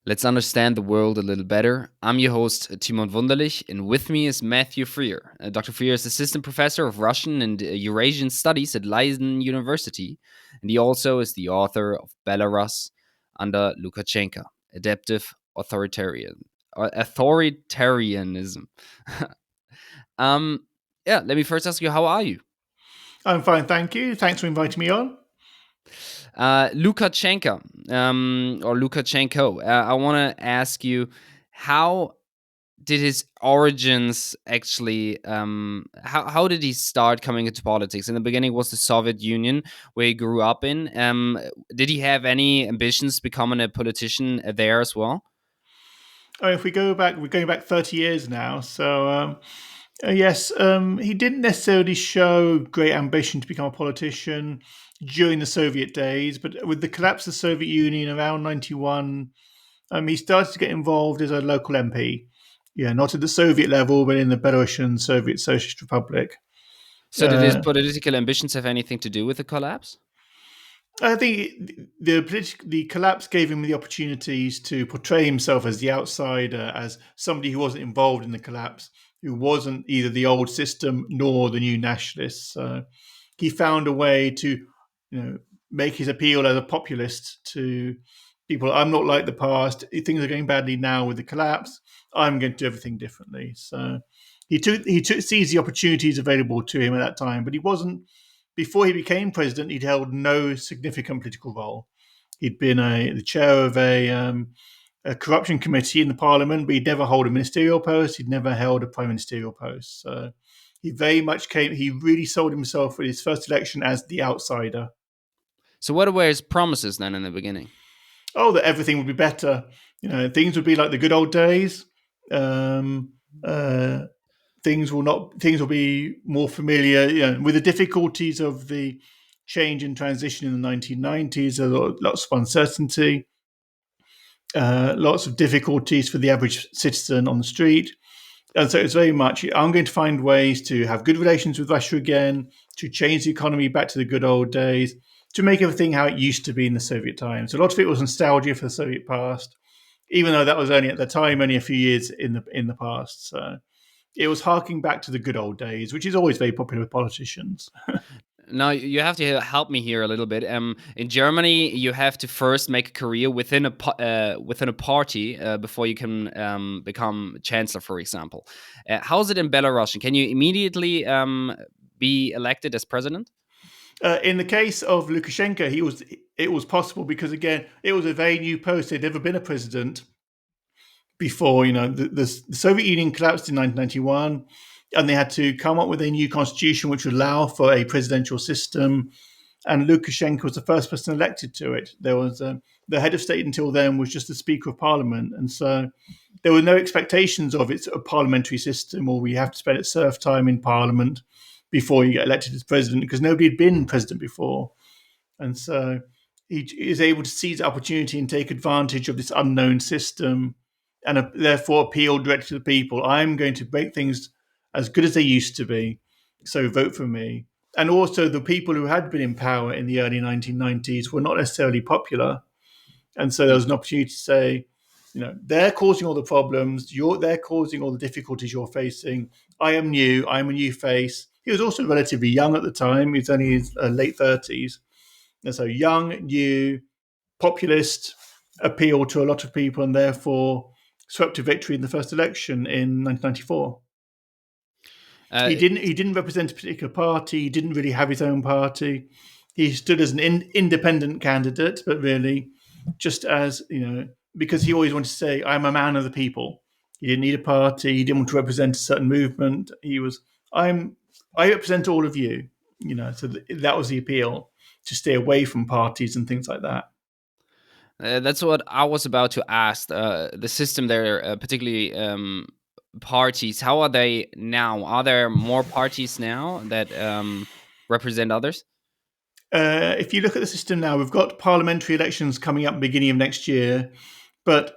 Let's understand the world a little better. I'm your host, Timon Wunderlich, and with me is Matthew Frear. Dr. Frear is assistant professor of Russian and Eurasian studies at Leiden University, and he also is the author of Belarus under Lukashenka, Adaptive Authoritarianism. um, yeah, let me first ask you, how are you? I'm fine, thank you. Thanks for inviting me on. Lukashenka, or Lukashenko, I want to ask you, how did his origins actually how did he start coming into politics? In the beginning was the Soviet Union where he grew up in. Did he have any ambitions becoming a politician there as well? If we go back, we're going back 30 years now. So, yes, he didn't necessarily show great ambition to become a politician during the Soviet days, but with the collapse of the Soviet Union around 91, he started to get involved as a local MP. Yeah, not at the Soviet level, but in the Belarusian Soviet Socialist Republic. So did his Uh, political ambitions have anything to do with the collapse? I think the collapse gave him the opportunities to portray himself as the outsider, as somebody who wasn't involved in the collapse, who wasn't either the old system nor the new nationalists. He found a way to, make his appeal as a populist to people. I'm not like the past. Things are going badly now with the collapse. I'm going to do everything differently. So he took seized the opportunities available to him at that time, but he wasn't. Before he became president, he'd held no significant political role. He'd been the chair of a corruption committee in the parliament, but he'd never held a ministerial post. He'd never held a prime ministerial post. So he very much he really sold himself with his first election as the outsider. So what were his promises then in the beginning? Oh, that everything would be better. Things would be like the good old days. Um, uh, things will be more familiar. With the difficulties of the change and transition in the 1990s, lots of uncertainty, lots of difficulties for the average citizen on the street. And so it's very much, I'm going to find ways to have good relations with Russia again, to change the economy back to the good old days, to make everything how it used to be in the Soviet times. A lot of it was nostalgia for the Soviet past, even though that was only at the time, only a few years in the past. So it was harking back to the good old days, which is always very popular with politicians. Now you have to help me here a little bit. In Germany, you have to first make a career within a party before you can become chancellor, for example. How is it in Belarus? And can you immediately be elected as president? In the case of Lukashenko, it was possible because again, it was a very new post. There'd never been a president before. The Soviet Union collapsed in 1991, and they had to come up with a new constitution which would allow for a presidential system. And Lukashenko was the first person elected to it. There was the head of state until then was just the Speaker of Parliament, and so there were no expectations of it's a parliamentary system, or we have to spend serf time in Parliament before you get elected as president, because nobody had been president before, and so he is able to seize the opportunity and take advantage of this unknown system, and therefore appeal directly to the people. I'm going to make things as good as they used to be, so vote for me. And also, the people who had been in power in the early 1990s were not necessarily popular, and so there was an opportunity to say, they're causing all the problems. They're causing all the difficulties you're facing. I am new. I'm a new face. He was also relatively young at the time. He's only in his late 30s. And so young, new, populist, appealed to a lot of people, and therefore swept to victory in the first election in 1994. Uh, He didn't represent a particular party. He didn't really have his own party. He stood as an independent candidate, but really just as, because he always wanted to say, I'm a man of the people. He didn't need a party. He didn't want to represent a certain movement. I represent all of you, so that was the appeal, to stay away from parties and things like that. that's what I was about to ask. The system there, particularly parties, how are they now? Are there more parties now that represent others? If you look at the system now, we've got parliamentary elections coming up beginning of next year. But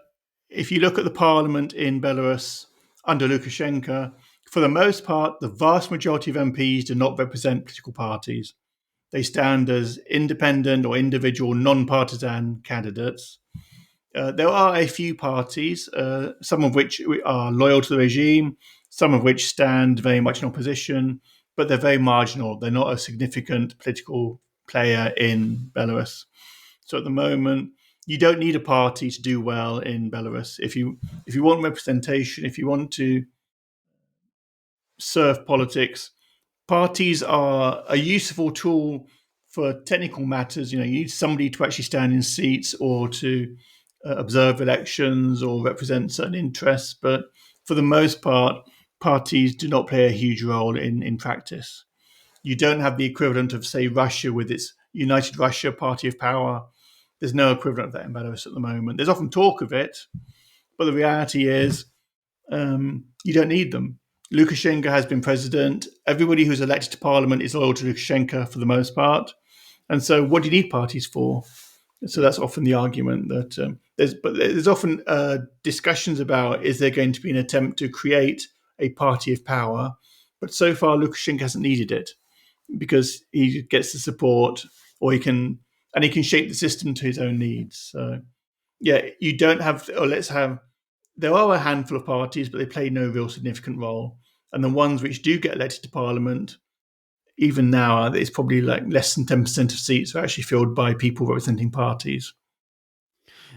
if you look at the parliament in Belarus under Lukashenko, for the most part, the vast majority of MPs do not represent political parties. They stand as independent or individual non-partisan candidates. There are a few parties, some of which are loyal to the regime, some of which stand very much in opposition, but they're very marginal. They're not a significant political player in Belarus. So at the moment, you don't need a party to do well in Belarus. If you want representation, if you want to serve politics, parties are a useful tool for technical matters. You need somebody to actually stand in seats or to observe elections or represent certain interests. But for the most part, parties do not play a huge role in practice. You don't have the equivalent of, say, Russia with its United Russia Party of Power. There's no equivalent of that in Belarus at the moment. There's often talk of it, but the reality is you don't need them. Lukashenko has been president. Everybody who's elected to parliament is loyal to Lukashenko for the most part. And so, what do you need parties for? So that's often the argument that there's often discussions about, is there going to be an attempt to create a party of power? But so far, Lukashenko hasn't needed it because he gets the support, or he can shape the system to his own needs. So yeah, you don't have, or let's have, there are a handful of parties, but they play no real significant role. And the ones which do get elected to parliament, even now, it's probably like less than 10% of seats are actually filled by people representing parties.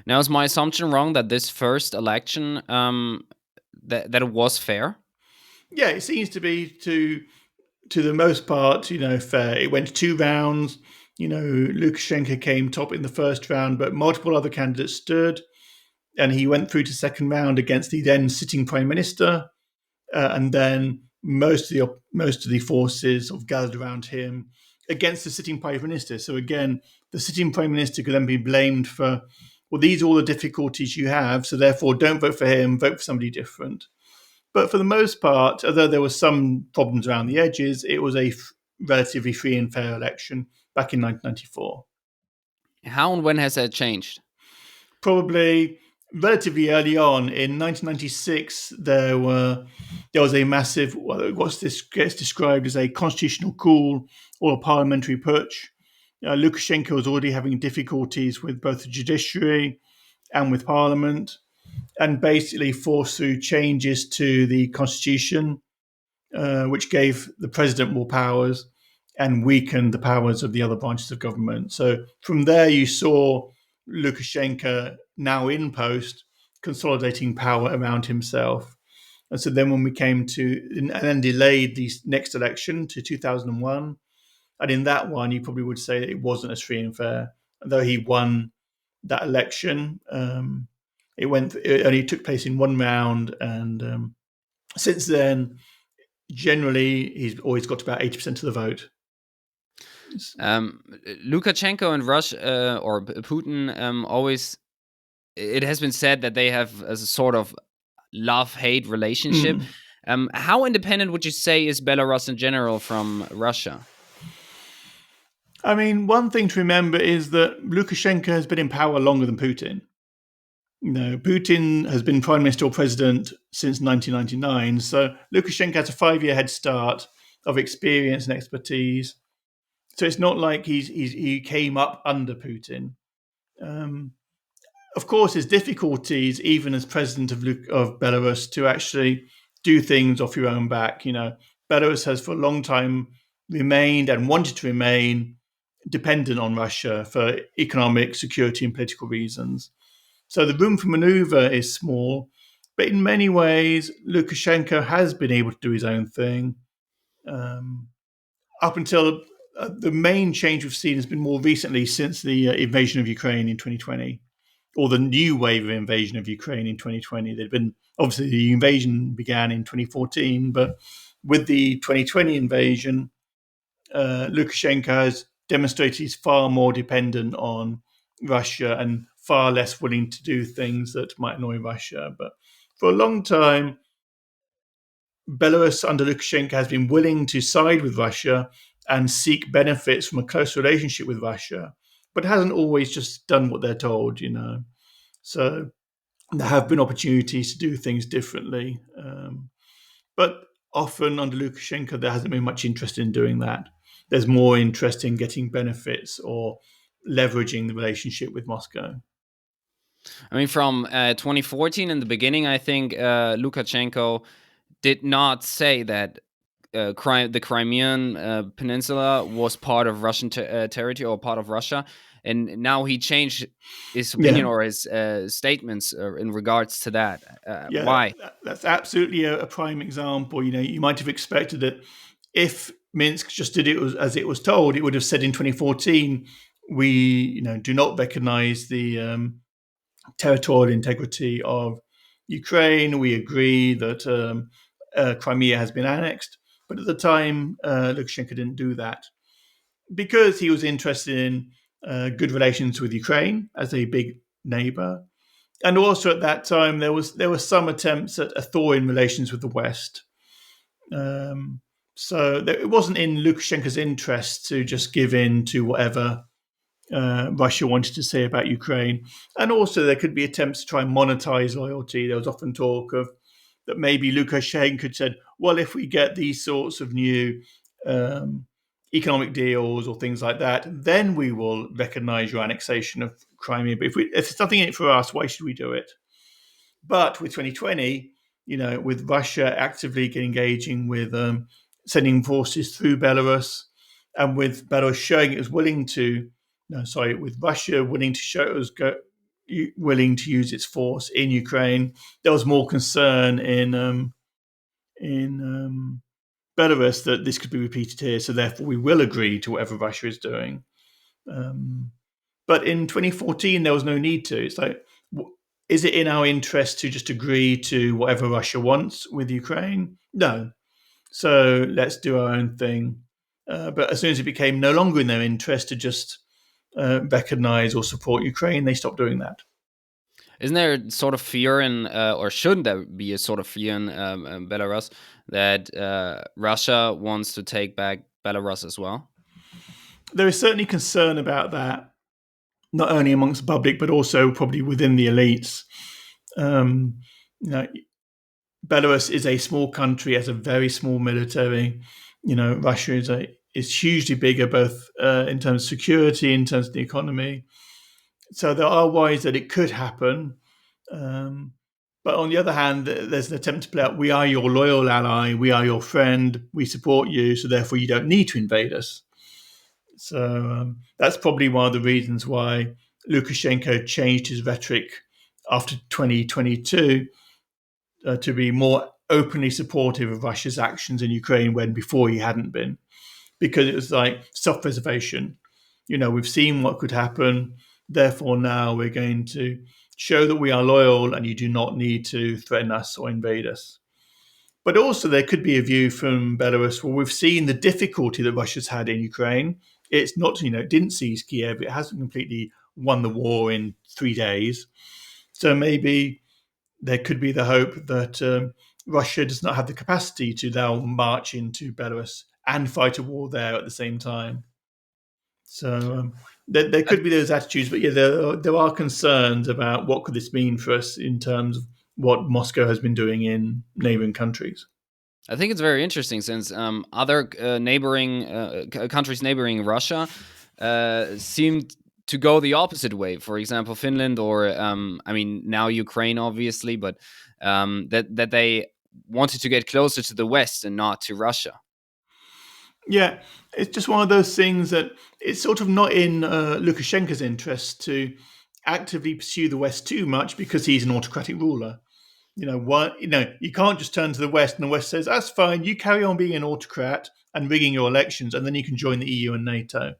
Now, is my assumption wrong that this first election that it was fair? Yeah, it seems to be to the most part, fair. It went 2 rounds. Lukashenko came top in the first round, but multiple other candidates stood, and he went through to second round against the then sitting prime minister, and then most of the forces have gathered around him against the sitting prime minister. So again, the sitting prime minister could then be blamed for, well, these are all the difficulties you have, so therefore don't vote for him, vote for somebody different. But for the most part, although there were some problems around the edges, it was a relatively free and fair election back in 1994. How and when has that changed? Probably relatively early on in 1996, there was a massive, what gets described as a constitutional coup or a parliamentary putsch. Lukashenko was already having difficulties with both the judiciary and with parliament, and basically forced through changes to the constitution, which gave the president more powers and weakened the powers of the other branches of government. So from there, you saw Lukashenko, now in post, consolidating power around himself. And so then when we came to, and then delayed the next election to 2001, and in that one, you probably would say that it wasn't as free and fair. Though he won that election, it only took place in one round. And since then, generally, he's always got about 80% of the vote. Lukashenko and Russia or Putin always, it has been said that they have a sort of love-hate relationship. How independent would you say is Belarus in general from Russia? I mean, one thing to remember is that Lukashenko has been in power longer than Putin. Putin has been prime minister or president since 1999. So Lukashenko has a 5-year head start of experience and expertise. So it's not like he came up under Putin. Of course, there's difficulties even as president of Belarus to actually do things off your own back. Belarus has for a long time remained and wanted to remain dependent on Russia for economic, security, and political reasons. So the room for maneuver is small, but in many ways, Lukashenko has been able to do his own thing. Up until the main change we've seen has been more recently since the invasion of Ukraine in 2020, or the new wave of invasion of Ukraine in 2020. There'd been, obviously, the invasion began in 2014, but with the 2020 invasion, Lukashenko has demonstrated he's far more dependent on Russia and far less willing to do things that might annoy Russia. But for a long time, Belarus under Lukashenko has been willing to side with Russia and seek benefits from a close relationship with Russia, but hasn't always just done what they're told, So there have been opportunities to do things differently. But often under Lukashenko, there hasn't been much interest in doing that. There's more interest in getting benefits or leveraging the relationship with Moscow. I mean, from 2014 in the beginning, I think Lukashenko did not say that the Crimean Peninsula was part of Russian territory or part of Russia, and now he changed his opinion Yeah, or his statements in regards to that. yeah, Why? that's absolutely a prime example. You might have expected that if Minsk just did it as it was told, it would have said in 2014, we, do not recognize the territorial integrity of Ukraine. We agree that Crimea has been annexed. But at the time, Lukashenko didn't do that because he was interested in good relations with Ukraine as a big neighbor. And also at that time, there were some attempts at thawing relations with the West. Um, so it wasn't in Lukashenko's interest to just give in to whatever Russia wanted to say about Ukraine. And also, there could be attempts to try and monetize loyalty. There was often talk of that maybe Lukashenko said, well, if we get these sorts of new um, economic deals or things like that, then we will recognize your annexation of Crimea. But if there's nothing in it for us, why should we do it? But with 2020, with Russia actively engaging with sending forces through Belarus, and with Belarus showing it was willing to, no, sorry, with Russia willing to show it was willing to use its force in Ukraine, there was more concern in Belarus that this could be repeated here. So therefore, we will agree to whatever Russia is doing. But in 2014, there was no need to. It's like, is it in our interest to just agree to whatever Russia wants with Ukraine? No. So let's do our own thing. But as soon as it became no longer in their interest to just recognize or support Ukraine, they stopped doing that. Isn't there sort of fear in, or shouldn't there be a sort of fear in Belarus that Russia wants to take back Belarus as well? There is certainly concern about that, not only amongst the public, but also probably within the elites. Um, you know, Belarus is a small country, has a very small military. Russia is hugely bigger, both in terms of security, in terms of the economy. So there are worries that it could happen. But on the other hand, there's an attempt to play out, we are your loyal ally, we are your friend, we support you, so therefore you don't need to invade us. So that's probably one of the reasons why Lukashenko changed his rhetoric after 2022 to be more openly supportive of Russia's actions in Ukraine when before he hadn't been, because it was like self-preservation. We've seen what could happen. Therefore, now we're going to show that we are loyal and you do not need to threaten us or invade us. But also, there could be a view from Belarus where we've seen the difficulty that Russia's had in Ukraine. It's not, it didn't seize Kiev. It hasn't completely won the war in 3 days. So maybe there could be the hope that Russia does not have the capacity to now march into Belarus and fight a war there at the same time. So there could be those attitudes, but yeah, there are concerns about what could this mean for us in terms of what Moscow has been doing in neighboring countries. I think it's very interesting since other neighboring countries neighboring Russia seemed to go the opposite way. For example, Finland, or I mean now Ukraine, obviously, but that they wanted to get closer to the West and not to Russia. Yeah, it's just one of those things that it's sort of not in Lukashenko's interest to actively pursue the West too much because he's an autocratic ruler. You can't just turn to the West and the West says, that's fine, you carry on being an autocrat and rigging your elections, and then you can join the EU and NATO.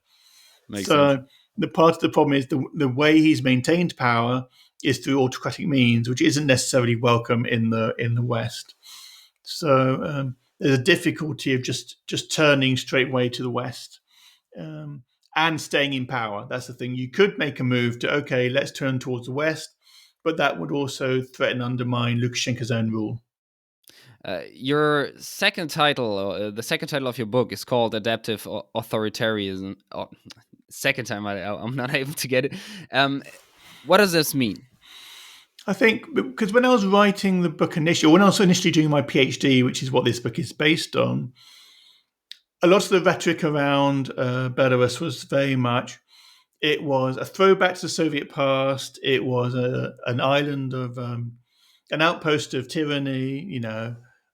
Makes sense. So the part of the problem is the way he's maintained power is through autocratic means, which isn't necessarily welcome in the West. So there's a difficulty of just turning straight away to the West and staying in power. That's the thing. You could make a move to, okay, let's turn towards the West, but that would also threaten undermine Lukashenko's own rule. Your second title, the second title of your book, is called "Adaptive Authoritarianism." Oh, second time I'm not able to get it. What does this mean? I think because when I was writing the book initially, when I was initially doing my PhD, which is what this book is based on, a lot of the rhetoric around Belarus was very much, It was a throwback to the Soviet past. It was an island of an outpost of tyranny.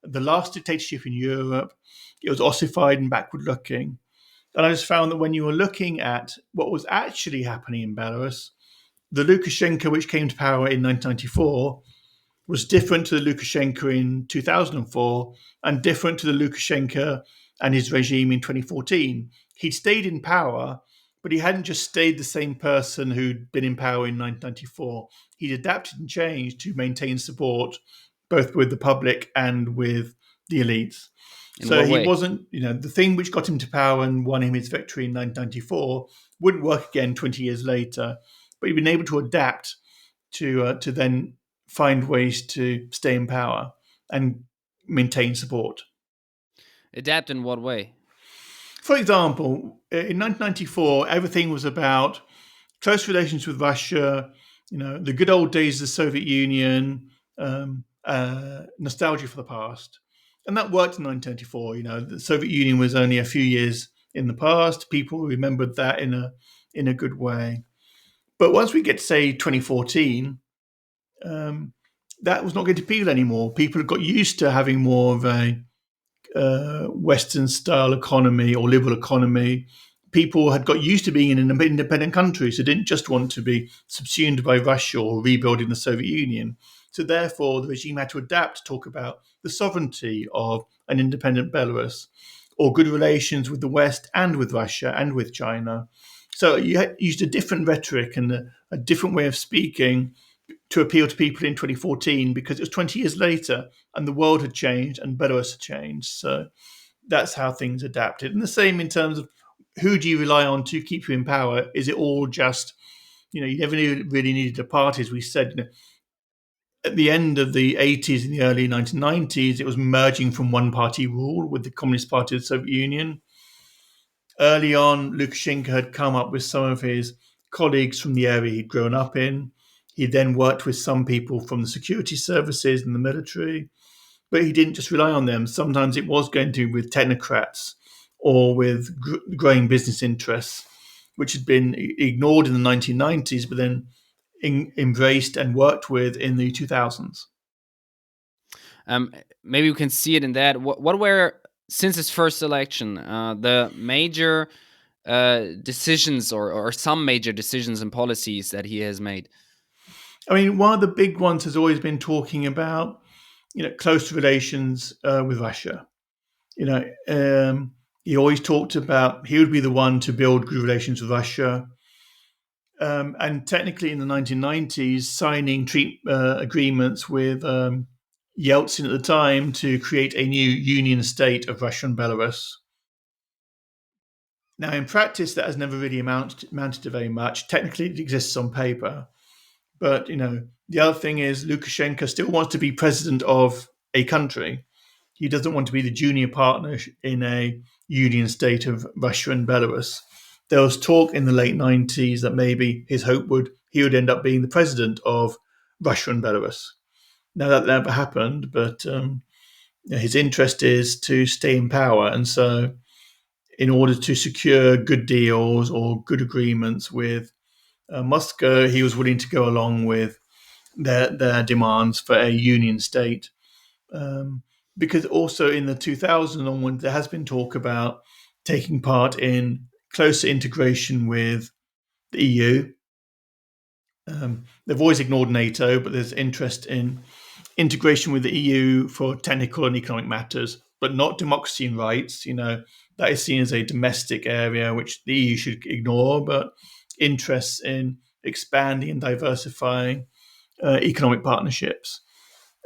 The last dictatorship in Europe. It was ossified and backward looking. And I just found that when you were looking at what was actually happening in Belarus, the Lukashenko which came to power in 1994 was different to the Lukashenko in 2004 and different to the Lukashenko and his regime in 2014. He'd stayed in power, but he hadn't just stayed the same person who'd been in power in 1994. He'd adapted and changed to maintain support both with the public and with the elites. In So what he way? wasn't, the thing which got him to power and won him his victory in 1994 wouldn't work again 20 years later. But he'd been able to adapt to then find ways to stay in power and maintain support. Adapt in what way? For example, in 1994, everything was about close relations with Russia, the good old days of the Soviet Union, nostalgia for the past. And that worked in 1994. The Soviet Union was only a few years in the past. People remembered that in a good way. But once we get to, say, 2014, that was not going to appeal anymore. People had got used to having more of a Western-style economy or liberal economy. People had got used to being in an independent country, so didn't just want to be subsumed by Russia or rebuilding the Soviet Union. So therefore, the regime had to adapt to talk about the sovereignty of an independent Belarus or good relations with the West and with Russia and with China. So you used a different rhetoric and a different way of speaking to appeal to people in 2014 because it was 20 years later and the world had changed and Belarus had changed. So that's how things adapted. And the same in terms of who do you rely on to keep you in power? Is it all just, you never really needed a party, as we said, at the end of the 80s and the early 1990s, it was merging from one party rule with the Communist Party of the Soviet Union. Early on, Lukashenko had come up with some of his colleagues from the area he'd grown up in. He then worked with some people from the security services and the military, but he didn't just rely on them. Sometimes it was going to be with technocrats or with growing business interests, which had been ignored in the 1990s, but then embraced and worked with in the 2000s. Maybe we can see it in that. What were, since his first election, the major decisions or some major decisions and policies that he has made? I mean, one of the big ones has always been talking about, close relations with Russia. He always talked about he would be the one to build good relations with Russia. And technically, in the 1990s, signing agreements with Yeltsin at the time to create a new union state of Russia and Belarus. Now, in practice, that has never really amounted to very much. Technically, it exists on paper. But, the other thing is Lukashenko still wants to be president of a country. He doesn't want to be the junior partner in a union state of Russia and Belarus. There was talk in the late 90s that maybe his hope he would end up being the president of Russia and Belarus. Now, that never happened, but his interest is to stay in power. And so in order to secure good deals or good agreements with Moscow, he was willing to go along with their demands for a union state. Because also in the 2000s onwards, there has been talk about taking part in closer integration with the EU. They've always ignored NATO, but there's interest in integration with the EU for technical and economic matters, but not democracy and rights. That is seen as a domestic area which the EU should ignore, but interests in expanding and diversifying economic partnerships.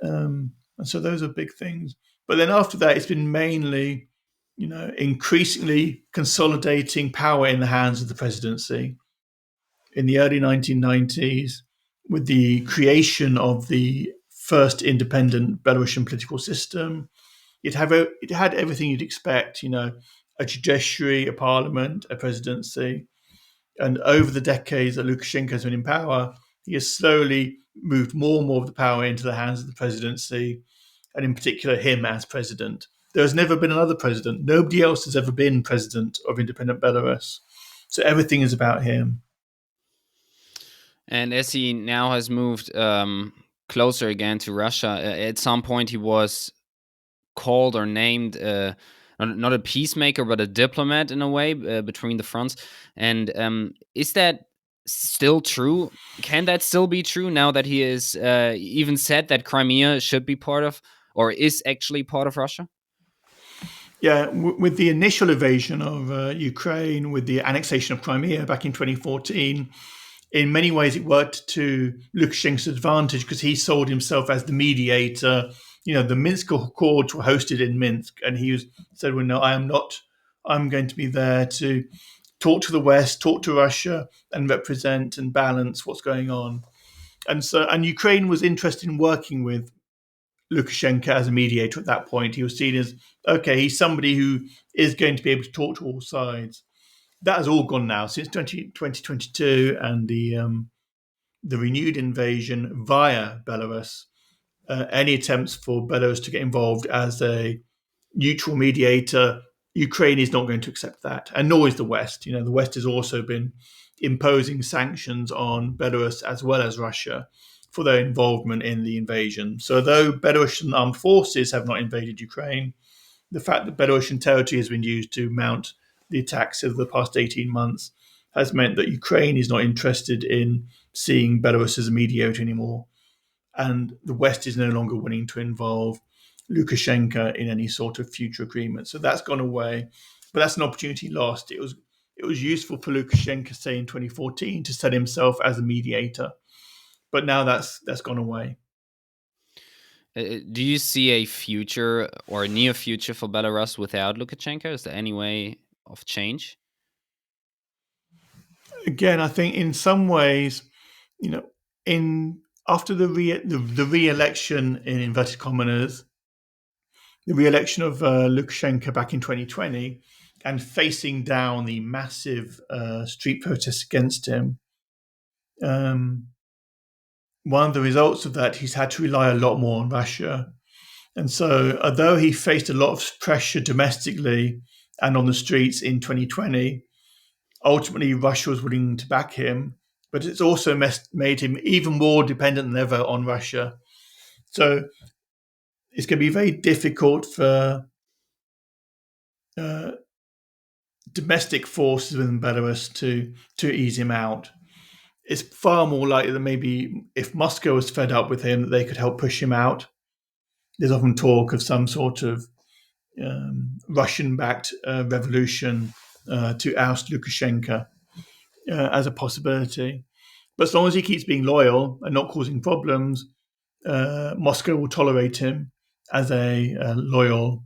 And so those are big things. But then after that, it's been mainly, increasingly consolidating power in the hands of the presidency. In the early 1990s, with the creation of the first independent Belarusian political system, it had everything you'd expect, a judiciary, a parliament, a presidency. And over the decades that Lukashenko has been in power, he has slowly moved more and more of the power into the hands of the presidency, and in particular him as president. There has never been another president. Nobody else has ever been president of independent Belarus. So everything is about him. And as he now has moved closer again to Russia, at some point he was called or named not a peacemaker but a diplomat in a way between the fronts. And is that still true? Can that still be true now that he is even said that Crimea should be part of, or is actually part of Russia? Yeah, with the initial invasion of Ukraine, with the annexation of Crimea back in 2014, in many ways it worked to Lukashenko's advantage because he sold himself as the mediator. You know, the Minsk Accords were hosted in Minsk, and said, "Well, no, I am not. I'm going to be there to talk to the West, talk to Russia, and represent and balance what's going on." And Ukraine was interested in working with Lukashenko as a mediator at that point. He was seen as, okay, he's somebody who is going to be able to talk to all sides. That has all gone now since 2022 and the renewed invasion via Belarus. Any attempts for Belarus to get involved as a neutral mediator, Ukraine is not going to accept that, and nor is the West. You know, the West has also been imposing sanctions on Belarus as well as Russia for their involvement in the invasion. So, though Belarusian armed forces have not invaded Ukraine, the fact that Belarusian territory has been used to mount the attacks of the past 18 months has meant that Ukraine is not interested in seeing Belarus as a mediator anymore. And the West is no longer willing to involve Lukashenko in any sort of future agreement. So that's gone away. But that's an opportunity lost. It was useful for Lukashenko, say in 2014, to set himself as a mediator. But now that's gone away. Do you see a future or a near future for Belarus without Lukashenko? Is there any way of change? Again, I think in some ways, you know, in after the re-election in inverted commas, the re-election of Lukashenko back in 2020, and facing down the massive street protests against him, um, one of the results of that, he's had to rely a lot more on Russia. And so, although he faced a lot of pressure domestically and on the streets in 2020, ultimately Russia was willing to back him. But it's also made him even more dependent than ever on Russia. So it's going to be very difficult for uh, domestic forces within Belarus to ease him out. It's far more likely that maybe if Moscow was fed up with him, that they could help push him out. There's often talk of some sort of Russian-backed revolution to oust Lukashenko as a possibility. But as long as he keeps being loyal and not causing problems, Moscow will tolerate him as a loyal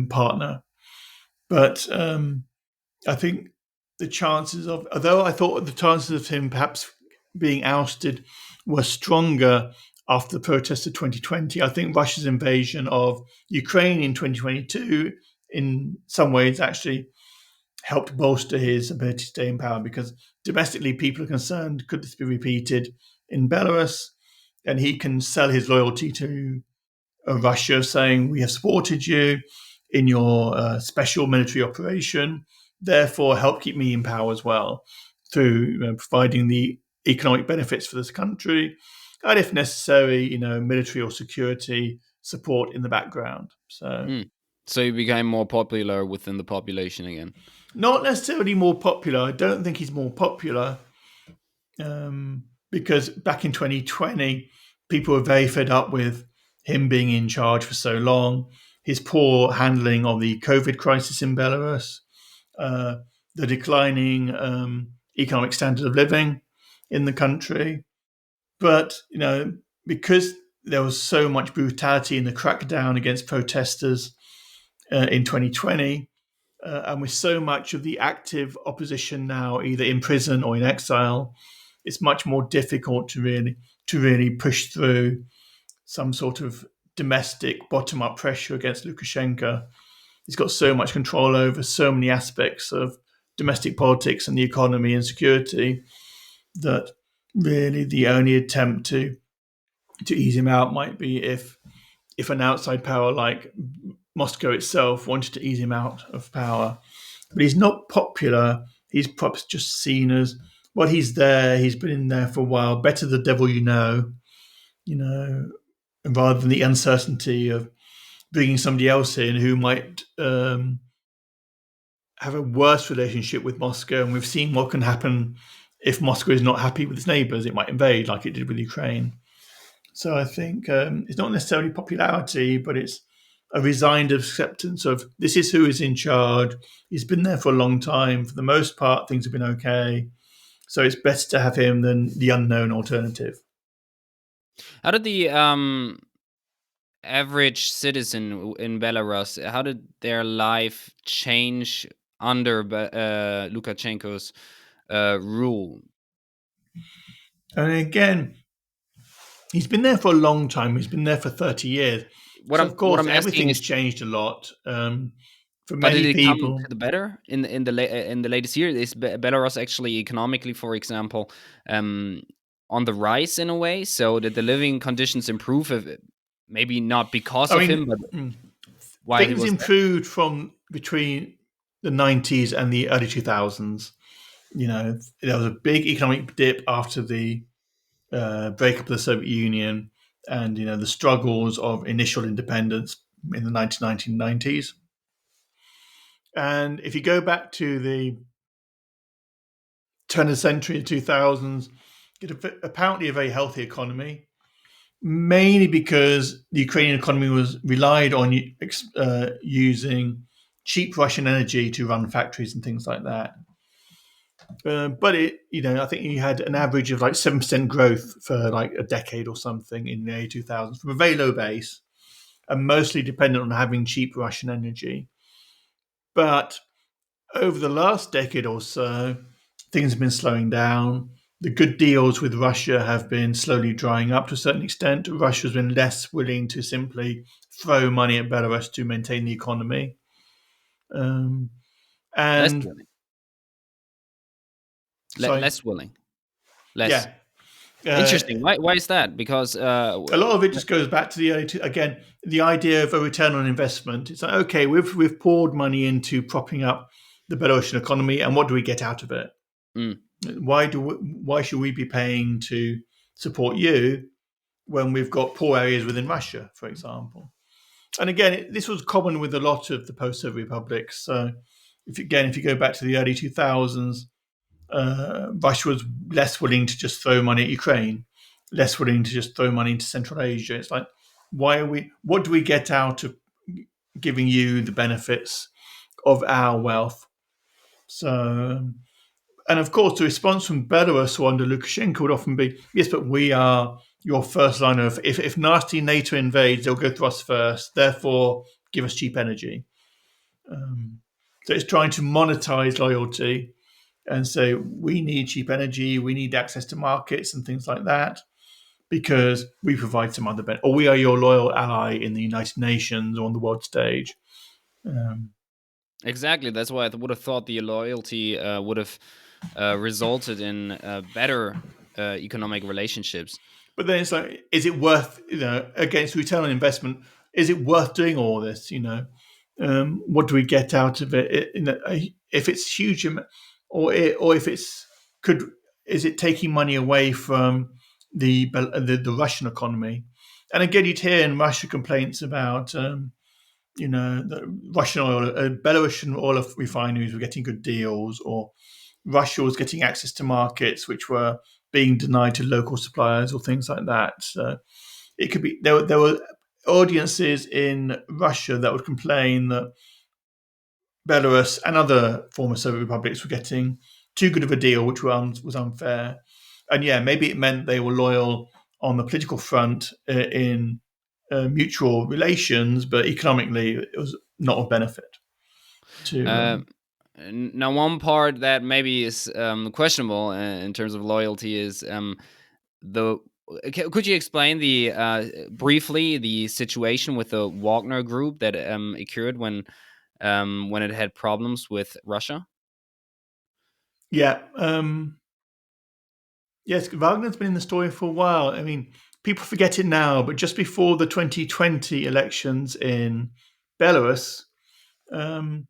partner. But I think the chances of, although I thought the chances of him perhaps being ousted were stronger after the protests of 2020, I think Russia's invasion of Ukraine in 2022 in some ways actually helped bolster his ability to stay in power, because domestically people are concerned, could this be repeated in Belarus? And he can sell his loyalty to Russia, saying, we have supported you in your special military operation, therefore help keep me in power as well through providing the economic benefits for this country, and if necessary, military or security support in the background. So, So he became more popular within the population again. not necessarily more popular. I don't think he's more popular because back in 2020, people were very fed up with him being in charge for so long, his poor handling of the COVID crisis in Belarus, the declining economic standard of living in the country. But, because there was so much brutality in the crackdown against protesters in 2020, and with so much of the active opposition now either in prison or in exile, it's much more difficult to really push through some sort of domestic bottom-up pressure against Lukashenko. He's got so much control over so many aspects of domestic politics and the economy and security that really the only attempt to ease him out might be if an outside power like Moscow itself wanted to ease him out of power. But he's not popular. He's perhaps just seen as Well, he's there. He's been in there for a while. Better the devil you know, rather than the uncertainty of bringing somebody else in who might have a worse relationship with Moscow. And we've seen what can happen if Moscow is not happy with its neighbours. It might invade, like it did with Ukraine. So I think it's not necessarily popularity, but it's a resigned acceptance of this is who is in charge. He's been there for a long time. For the most part, things have been okay. So it's better to have him than the unknown alternative. How did the average citizen in Belarus, how did their life change under Lukashenko's rule? And again, he's been there for a long time. He's been there for 30 years. So, of What course, I'm asking everything's is, changed a lot. For but did many it come to people, the better in the latest year? Is Belarus actually economically, for example, um, on the rise in a way? So did the living conditions improve? Maybe not because I of him, mean, but while he things was there. improved from between the 90s and the early 2000s. There was a big economic dip after the breakup of the Soviet Union and, the struggles of initial independence in the 1990s. And if you go back to the turn of the century, the 2000s, it apparently a very healthy economy, mainly because the Ukrainian economy was relied on using cheap Russian energy to run factories and things like that. But I think you had an average of like 7% growth for like a decade or something in the early 2000s from a very low base, and mostly dependent on having cheap Russian energy. But over the last decade or so, things have been slowing down. The good deals with Russia have been slowly drying up to a certain extent. Russia's been less willing to simply throw money at Belarus to maintain the economy. Um, Less and willing, sorry, less willing, less. yeah, uh, Interesting. Why is that? Because a lot of it just goes back to again the idea of a return on investment. It's like, okay, we've poured money into propping up the Belarusian economy, and what do we get out of it? mm, Why should we be paying to support you when we've got poor areas within Russia, for example? And again, this was common with a lot of the post-Soviet republics. So, if you go back to the early 2000s, Russia was less willing to just throw money at Ukraine, less willing to just throw money into Central Asia. It's like, what do we get out of giving you the benefits of our wealth? So, and of course, the response from Belarus or under Lukashenko would often be, yes, but we are your first line of, if nasty NATO invades, they'll go through us first, therefore give us cheap energy. So it's trying to monetize loyalty and say, we need cheap energy, we need access to markets and things like that because we provide some other benefit, or we are your loyal ally in the United Nations or on the world stage. Um, exactly. That's why I would have thought the loyalty would have resulted in better economic relationships. But then it's like, is it worth, against return on investment, is it worth doing all this? What do we get out of it? If it's huge, or if it's could, is it taking money away from the Russian economy? And again, you'd hear in Russia complaints about, the Russian oil, Belarusian oil refineries were getting good deals, or Russia was getting access to markets which were being denied to local suppliers or things like that. So it could be there were audiences in Russia that would complain that Belarus and other former Soviet republics were getting too good of a deal, which was unfair. And yeah, maybe it meant they were loyal on the political front in mutual relations, but economically it was not of benefit to. Uh, Now, one part that maybe is questionable in terms of loyalty is the. Could you explain the briefly the situation with the Wagner group that occurred when it had problems with Russia? Yeah. Yes, Wagner's been in the story for a while. I mean, people forget it now, but just before the 2020 elections in Belarus, um,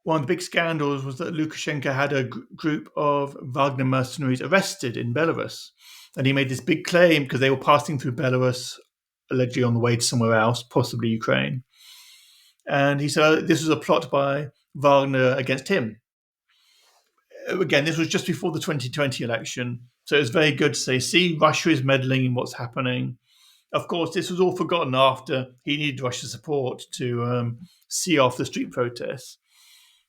one of the big scandals was that Lukashenko had a group of Wagner mercenaries arrested in Belarus. And he made this big claim because they were passing through Belarus, allegedly on the way to somewhere else, possibly Ukraine. And he said this was a plot by Wagner against him. Again, this was just before the 2020 election. So it was very good to say, see, Russia is meddling in what's happening. Of course, this was all forgotten after he needed Russia's support to see off the street protests.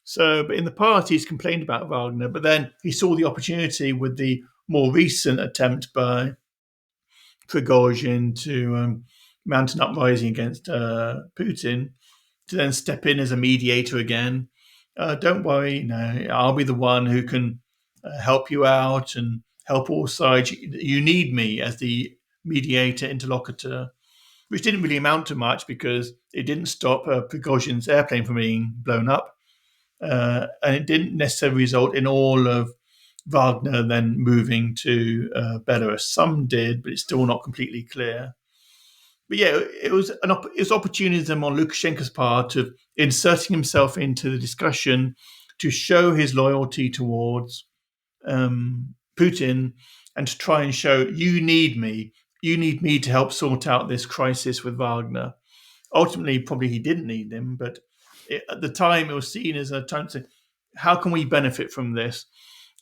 So, but in the past, he's complained about Wagner, but then he saw the opportunity with the more recent attempt by Prigozhin to mount an uprising against Putin, to then step in as a mediator again. Don't worry, I'll be the one who can help you out and help all sides. You need me as the mediator, interlocutor, which didn't really amount to much because it didn't stop Prigozhin's airplane from being blown up. And it didn't necessarily result in all of Wagner then moving to Belarus. Some did, but it's still not completely clear. But yeah, it was opportunism on Lukashenko's part of inserting himself into the discussion to show his loyalty towards Putin and to try and show you need me to help sort out this crisis with Wagner. Ultimately, probably he didn't need him, but at the time it was seen as a time to say, how can we benefit from this?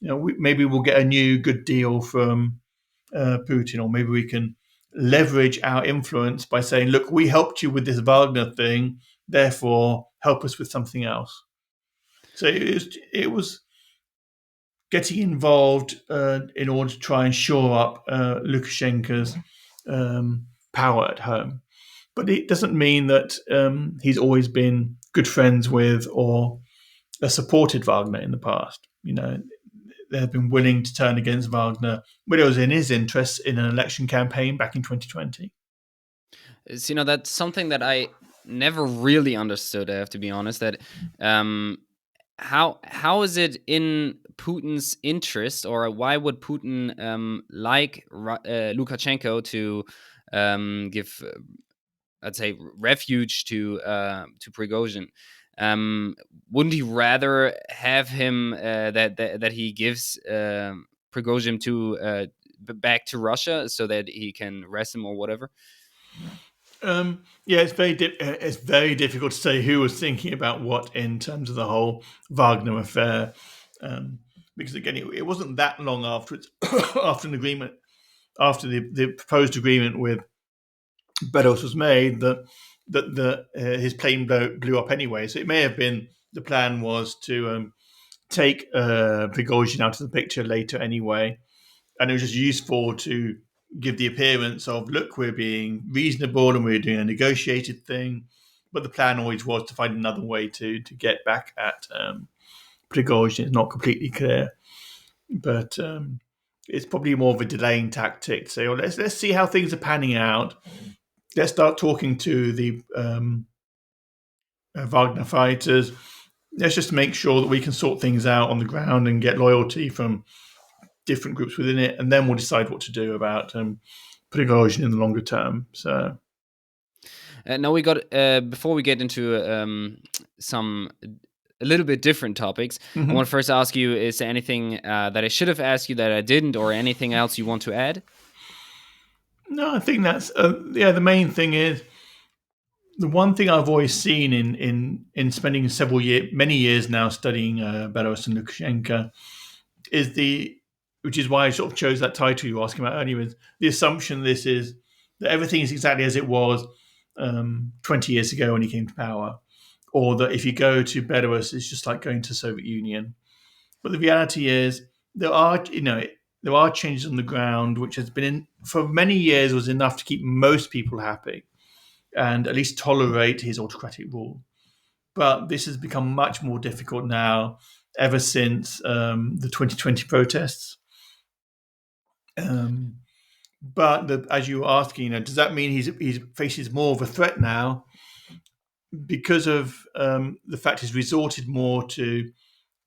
Maybe we'll get a new good deal from Putin, or maybe we can leverage our influence by saying, look, we helped you with this Wagner thing, therefore help us with something else. So it was getting involved in order to try and shore up Lukashenko's power at home. But it doesn't mean that he's always been good friends with or supported Wagner in the past. They have been willing to turn against Wagner when it was in his interests in an election campaign back in 2020. That's something that I never really understood. I have to be honest. That how is it in Putin's interest, or why would Putin like Lukashenko to give, I'd say, refuge to Prigozhin? Wouldn't he rather have him that he gives Prigozhin to back to Russia so that he can arrest him or whatever? Yeah, it's very difficult to say who was thinking about what in terms of the whole Wagner affair, because again, it wasn't that long afterwards, after an agreement, after the proposed agreement with Belarus was made, that his plane blew up anyway. So it may have been the plan was to take Prigozhin out of the picture later anyway, and it was just useful to give the appearance of, look, we're being reasonable and we're doing a negotiated thing. But the plan always was to find another way to get back at Prigozhin. It's not completely clear, but it's probably more of a delaying tactic to say, well, let's see how things are panning out. Let's start talking to the Wagner fighters. Let's just make sure that we can sort things out on the ground and get loyalty from different groups within it, and then we'll decide what to do about Prigozhin in the longer term. So now we got before we get into some a little bit different topics. I want to first ask you: is there anything that I should have asked you that I didn't, or anything else you want to add? No, I think that's the main thing is the one thing I've always seen in spending many years now studying Belarus and Lukashenko is which is why I sort of chose that title you were asking about earlier, is the assumption that everything is exactly as it was 20 years ago when he came to power, or that if you go to Belarus, it's just like going to the Soviet Union. But the reality is there are changes on the ground, which has been for many years was enough to keep most people happy and at least tolerate his autocratic rule. But this has become much more difficult now ever since the 2020 protests. But as you were asking, does that mean he faces more of a threat now because of the fact he's resorted more to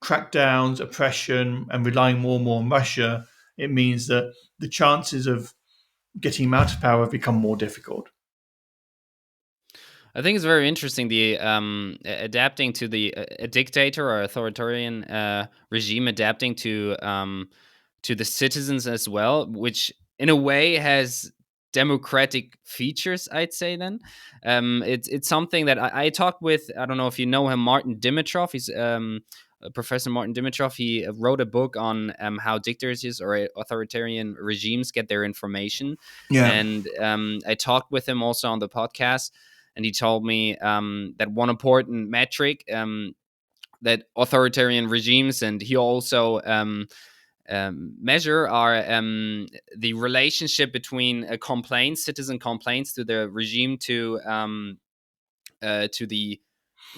crackdowns, oppression, and relying more and more on Russia? It means that the chances of getting him out of power have become more difficult. I think it's very interesting the adapting to the a dictator or authoritarian regime adapting to the citizens as well, which in a way has democratic features. I'd say then it's something that I talked with. I don't know if you know him, Martin Dimitrov. He's Professor Martin Dimitrov. He wrote a book on how dictators or authoritarian regimes get their information, Yeah. and I talked with him also on the podcast, and he told me that one important metric that authoritarian regimes, and he also measure, are the relationship between complaints, citizen complaints to the regime, to the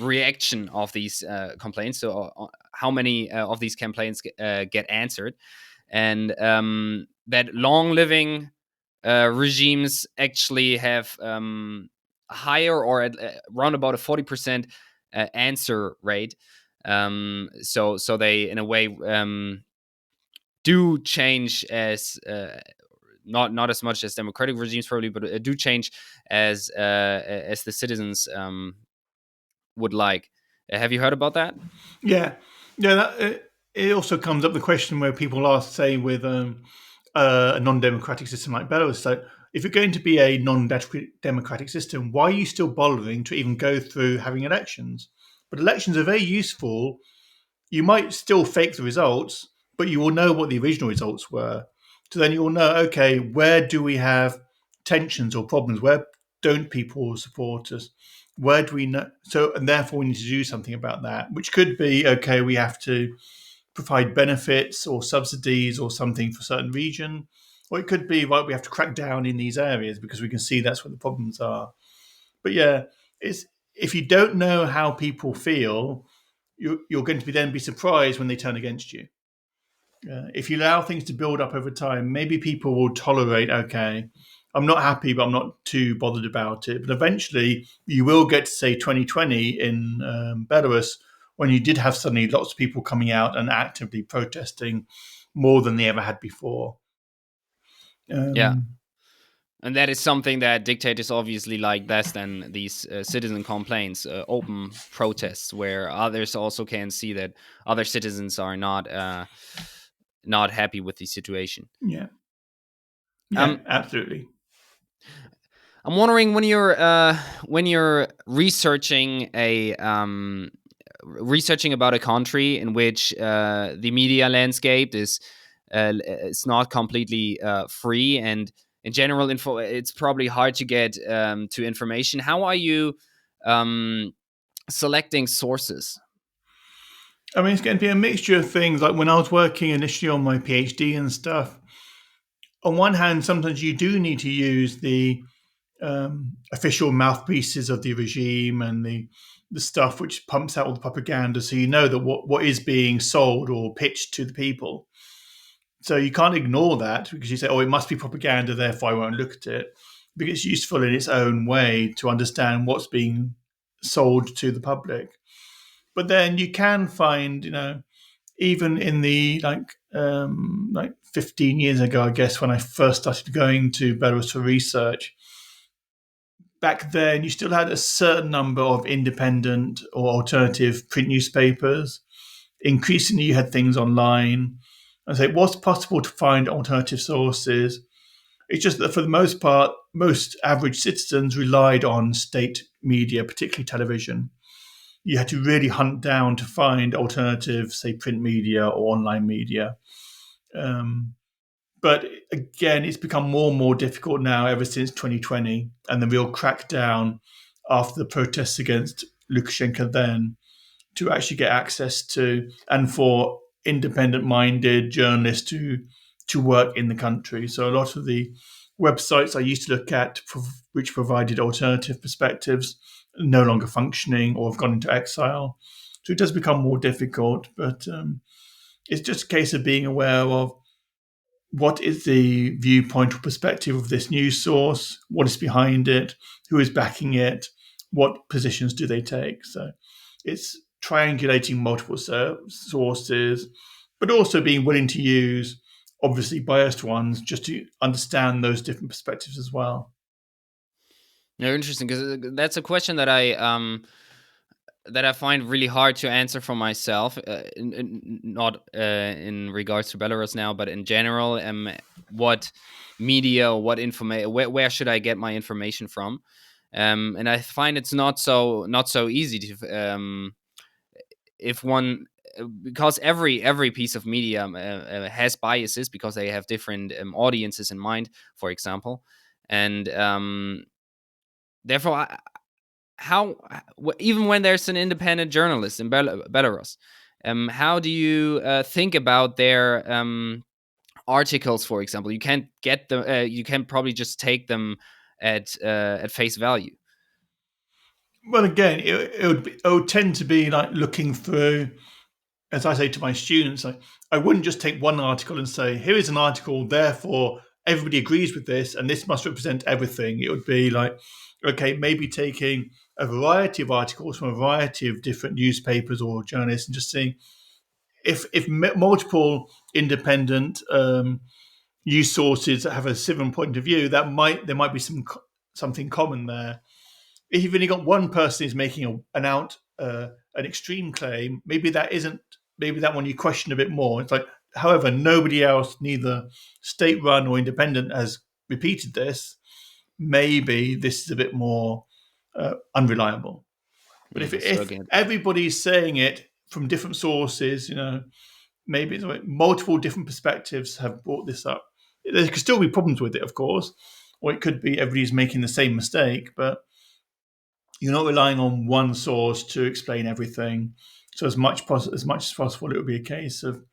reaction of these complaints. So how many of these complaints get answered, and that long living regimes actually have higher, or at around about a 40% answer rate. So they in a way do change as not as much as democratic regimes probably, but do change as the citizens would like. Have you heard about that? Yeah, yeah. It also comes up the question where people ask, say, with a non-democratic system like Belarus. So, if you're going to be a non-democratic system, why are you still bothering to even go through having elections? But elections are very useful. You might still fake the results, but you will know what the original results were. So then you will know, okay, where do we have tensions or problems? Where don't people support us? Where do we know? So, and therefore we need to do something about that, which could be, okay, we have to provide benefits or subsidies or something for a certain region. Or it could be, right, we have to crack down in these areas because we can see that's where the problems are. But yeah, it's if you don't know how people feel, you're going to be surprised when they turn against you. If you allow things to build up over time, maybe people will tolerate. Okay, I'm not happy, but I'm not too bothered about it. But eventually, you will get to say 2020 in Belarus, when you did have suddenly lots of people coming out and actively protesting more than they ever had before. Yeah. Um, And that is something that dictators obviously like best than these citizen complaints, open protests, where others also can see that other citizens are not happy with the situation. yeah, yeah, Um, absolutely. I'm wondering, when you're researching researching about a country in which the media landscape is not completely free, and in general info, it's probably hard to get to information. How are you um, selecting sources? I mean, it's going to be a mixture of things. Like when I was working initially on my PhD and stuff, on one hand, sometimes you do need to use the official mouthpieces of the regime and the stuff which pumps out all the propaganda, so you know that what is being sold or pitched to the people. So you can't ignore that because you say, "Oh, it must be propaganda, therefore I won't look at it." Because it's useful in its own way to understand what's being sold to the public. But then you can find, even in the like 15 years ago, I guess, when I first started going to Belarus for research, back then you still had a certain number of independent or alternative print newspapers. Increasingly, you had things online. And so it was possible to find alternative sources. It's just that for the most part, most average citizens relied on state media, particularly television. You had to really hunt down to find alternative, say, print media or online media. Um, but again, it's become more and more difficult now ever since 2020 and the real crackdown after the protests against Lukashenko then, to actually get access to and for independent minded journalists to work in the country. So a lot of the websites I used to look at which provided alternative perspectives are no longer functioning or have gone into exile. So it does become more difficult, but it's just a case of being aware of what is the viewpoint or perspective of this news source, what is behind it, who is backing it, what positions do they take. So it's triangulating multiple sources, but also being willing to use obviously biased ones just to understand those different perspectives as well. No, interesting, because that's a question that I find really hard to answer for myself. Not in regards to Belarus now, but in general. What media, what information, where should I get my information from? And I find it's not so easy to if one because every piece of media has biases because they have different audiences in mind, for example, and therefore how even when there's an independent journalist in Belarus, how do you think about their articles, for example? You can't get them. You can probably just take them at face value. Well, again, it would tend to be like looking through, as I say to my students, I wouldn't just take one article and say, here is an article, therefore everybody agrees with this, and this must represent everything. It would be like, okay, maybe taking a variety of articles from a variety of different newspapers or journalists and just seeing if multiple independent news sources that have a similar point of view, there might be something common there. If you've only got one person who's making an extreme claim, maybe that one you question a bit more. It's like, however, nobody else, neither state-run or independent, has repeated this. Maybe this is a bit more unreliable. But So if again, everybody's saying it from different sources, maybe it's like multiple different perspectives have brought this up. There could still be problems with it, of course, or it could be everybody's making the same mistake, but you're not relying on one source to explain everything. So as much as possible, it would be a case of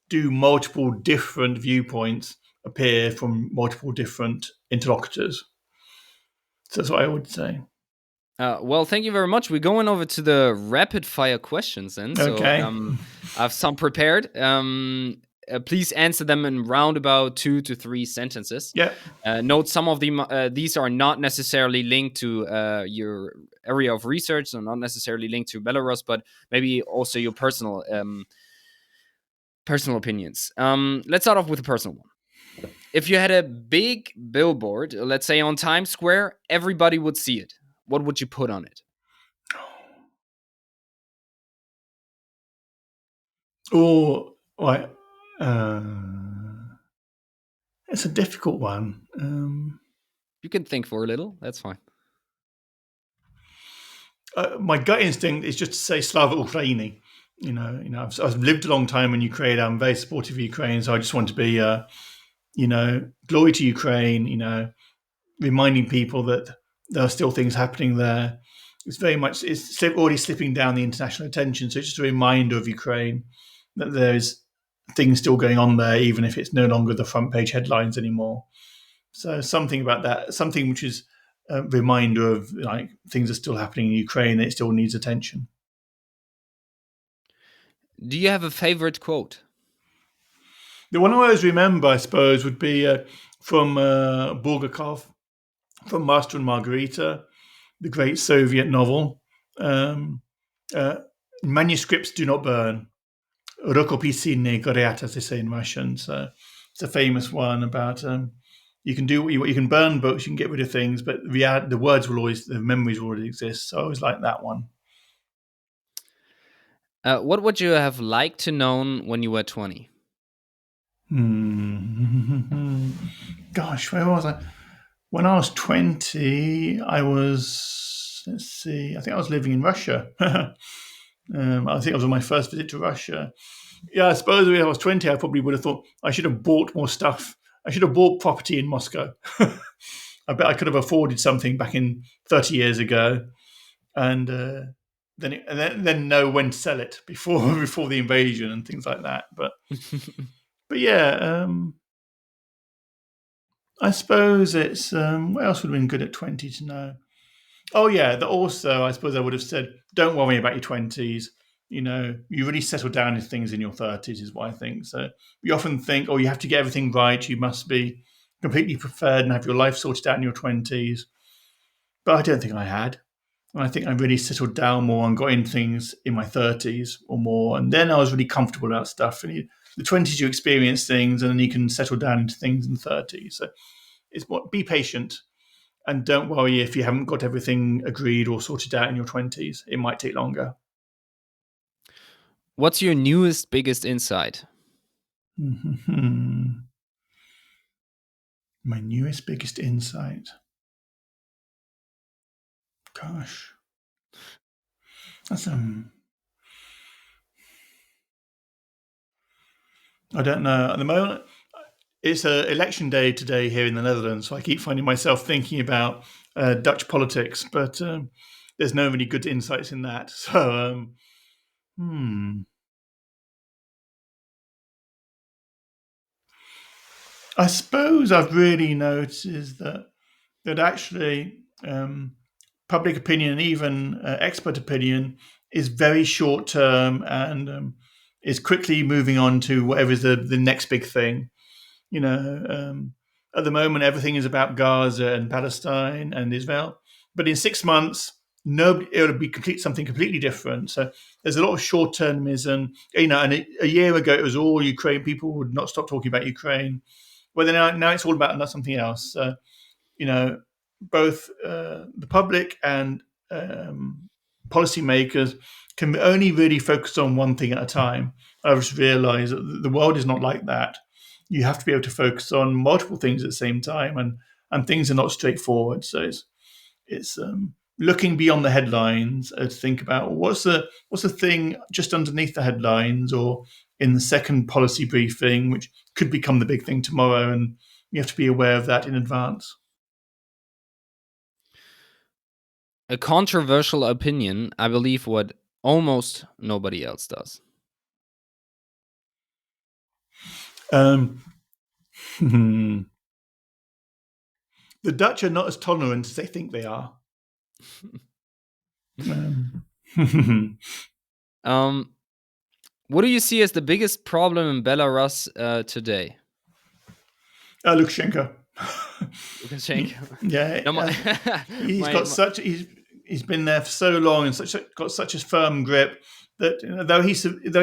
do multiple different viewpoints appear from multiple different interlocutors. So that's what I would say. well, thank you very much. We're going over to the rapid fire questions then. So Okay. I have some prepared. Please answer them in round about 2 to 3 sentences. Yeah. Note some of these are not necessarily linked to your area of research, so not necessarily linked to Belarus, but maybe also your personal opinions. Let's start off with a personal one. If you had a big billboard, let's say on Times Square, everybody would see it. What would you put on it? Or right. It's a difficult one. You can think for a little. That's fine. My gut instinct is just to say Slava Ukraini. I've lived a long time in Ukraine. I'm very supportive of Ukraine, so I just want to be, glory to Ukraine. Reminding people that there are still things happening there. It's already slipping down the international attention. So it's just a reminder of Ukraine that there's things still going on there, even if it's no longer the front page headlines anymore. So something about that, something which is a reminder of like things are still happening in Ukraine. It still needs attention. Do you have a favorite quote? The one I always remember, I suppose, would be from Bulgakov, from Master and Margarita, the great Soviet novel. Um, uh, Manuscripts do not burn. Rukopisy ne горят, as they say in Russian. So it's a famous one about you can do you can burn books, you can get rid of things, but the memories will always exist. So I always like that one. What would you have liked to known when you were 20? Gosh, where was I? When I was 20, let's see, I think I was living in Russia. I think it was on my first visit to Russia. Yeah, I suppose when I was 20, I probably would have thought I should have bought more stuff. I should have bought property in Moscow. I bet I could have afforded something back in 30 years ago, and then know when to sell it before the invasion and things like that. But yeah, I suppose it's what else would have been good at 20 to know? Oh yeah, also I suppose I would have said, don't worry about your 20s. You really settle down into things in your 30s is what I think. So we often think, oh, you have to get everything right. You must be completely prepared and have your life sorted out in your 20s. But I don't think I had. And I think I really settled down more and got into things in my 30s or more. And then I was really comfortable about stuff. And the 20s, you experience things and then you can settle down into things in the 30s. So it's what, be patient. And don't worry if you haven't got everything agreed or sorted out in your 20s. It might take longer. What's your newest, biggest insight? My newest, biggest insight. Gosh. That's I don't know. At the moment, it's election day today here in the Netherlands, so I keep finding myself thinking about Dutch politics, but there's no really good insights in that. So, I suppose I've really noticed that actually public opinion and even expert opinion is very short term and is quickly moving on to whatever is the next big thing. At the moment, everything is about Gaza and Palestine and Israel. But in 6 months, it'll be something completely different. So there's a lot of short-termism. And a year ago, it was all Ukraine. People would not stop talking about Ukraine. Well, then now it's all about something else. Both the public and policymakers can only really focus on one thing at a time. I've just realized that the world is not like that. You have to be able to focus on multiple things at the same time, and things are not straightforward. So it's looking beyond the headlines to think about what's the thing just underneath the headlines or in the second policy briefing, which could become the big thing tomorrow, and you have to be aware of that in advance. A controversial opinion, I believe, what almost nobody else does. The Dutch are not as tolerant as they think they are. What do you see as the biggest problem in Belarus today? Lukashenko. Lukashenko. Yeah, he's been there for so long and got such a firm grip that though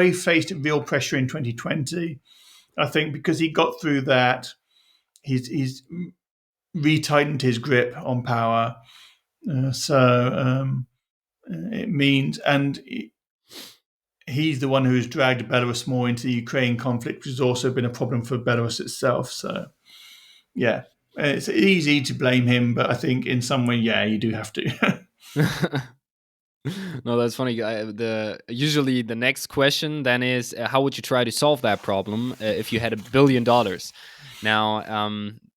he faced real pressure in 2020, I think because he got through that, he's retightened his grip on power. It means, and he's the one who's dragged Belarus more into the Ukraine conflict, which has also been a problem for Belarus itself. So, yeah, it's easy to blame him, but I think in some way, yeah, you do have to. No, that's funny. Usually the next question then is, how would you try to solve that problem if you had $1 billion? Now,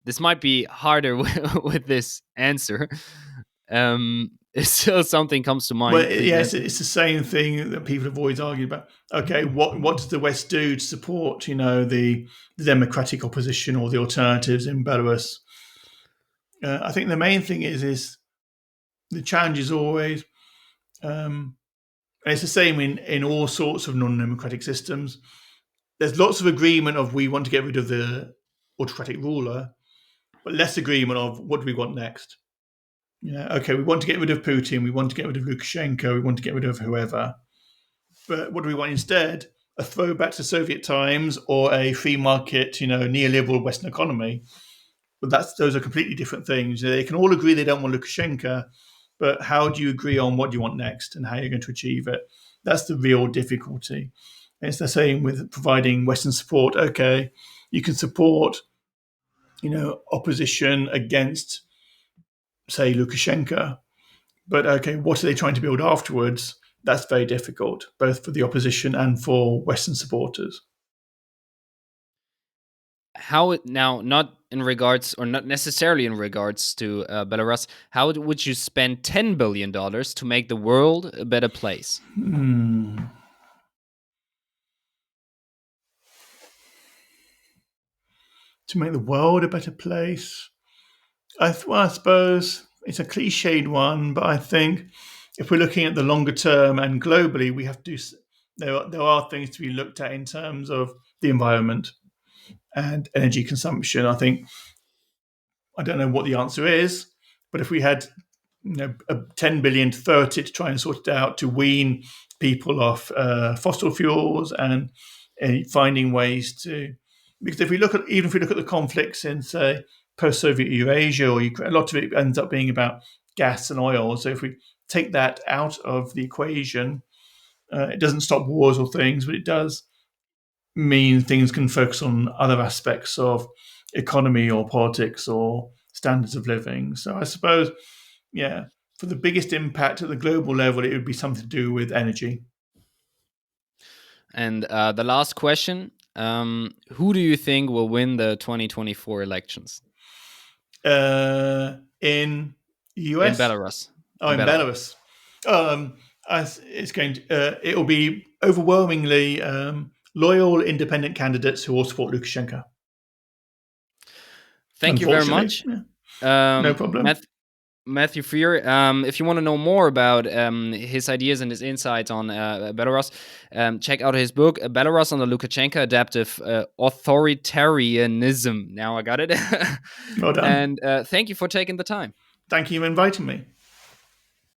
this might be harder with this answer. Still, something comes to mind. Well, yes, it's the same thing that people have always argued about. Okay, what does the West do to support, the democratic opposition or the alternatives in Belarus? I think the main thing is the challenge is always, and it's the same in all sorts of non-democratic systems. There's lots of agreement of we want to get rid of the autocratic ruler, but less agreement of what do we want next. Okay, we want to get rid of Putin, we want to get rid of Lukashenko, we want to get rid of whoever. But what do we want instead? A throwback to Soviet times or a free market, neoliberal Western economy? But those are completely different things. They can all agree they don't want Lukashenko, but how do you agree on what do you want next and how you're going to achieve it? That's the real difficulty. And it's the same with providing Western support. Okay, you can support, opposition against, say, Lukashenko, but okay, what are they trying to build afterwards? That's very difficult, both for the opposition and for Western supporters. How now, not in regards, or not necessarily in regards to Belarus, how would you spend $10 billion to make the world a better place? To make the world a better place, I suppose it's a cliched one, but I think if we're looking at the longer term and globally, we have to do. There are things to be looked at in terms of the environment and energy consumption. I don't know what the answer is, but if we had 10 billion to 30 to try and sort it out, to wean people off fossil fuels and finding ways to, because if we look at the conflicts in, say, post-Soviet Eurasia or Ukraine. A lot of it ends up being about gas and oil. So if we take that out of the equation, it doesn't stop wars or things, but it does mean things can focus on other aspects of economy or politics or standards of living. So I suppose, yeah, for the biggest impact at the global level, it would be something to do with energy. And the last question: who do you think will win the 2024 elections In the in US, Belarus? in Belarus, it will be overwhelmingly loyal, independent candidates who will support Lukashenko. Thank you very Unfortunately, much, no problem. Matthew Frear. If you want to know more about his ideas and his insights on Belarus, check out his book, Belarus under Lukashenka, Adaptive Authoritarianism. Now I got it. Well done. And thank you for taking the time. Thank you for inviting me.